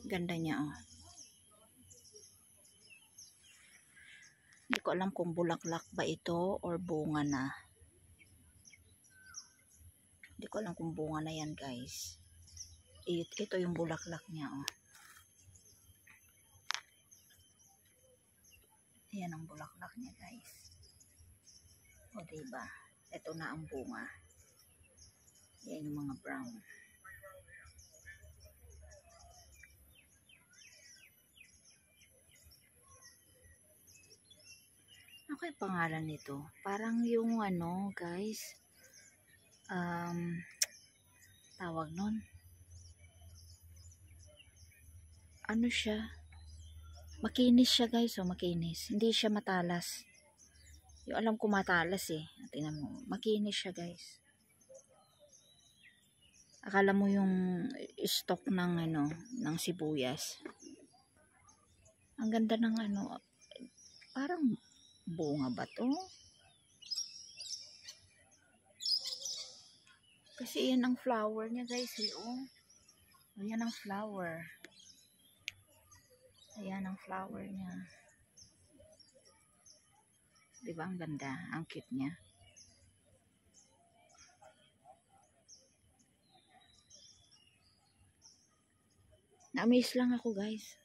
Ganda niya, oh. Hindi ko alam kung bulaklak ba ito or bunga na. Hindi ko alam kung bunga na yan, guys. Ito yung bulaklak niya, oh. Ayan ang bulaklak niya, guys. O, diba? Ito na ang bunga. Ayan yung mga brown. Ano kaya pangalan nito? Parang yung ano, guys. Tawag nun. Ano siya? Makinis siya, guys. O, makinis. Hindi siya matalas. Yung alam ko matalas eh. Tingnan mo. Makinis siya, guys. Akala mo yung stock ng ano, ng sibuyas. Ang ganda ng ano, parang bunga ba to? Kasi yan ang flower niya, guys, eh, oh. Ayan ang flower. Ayan ang flower niya. Diba ang ganda? Ang cute niya. Na-amaze lang ako, guys.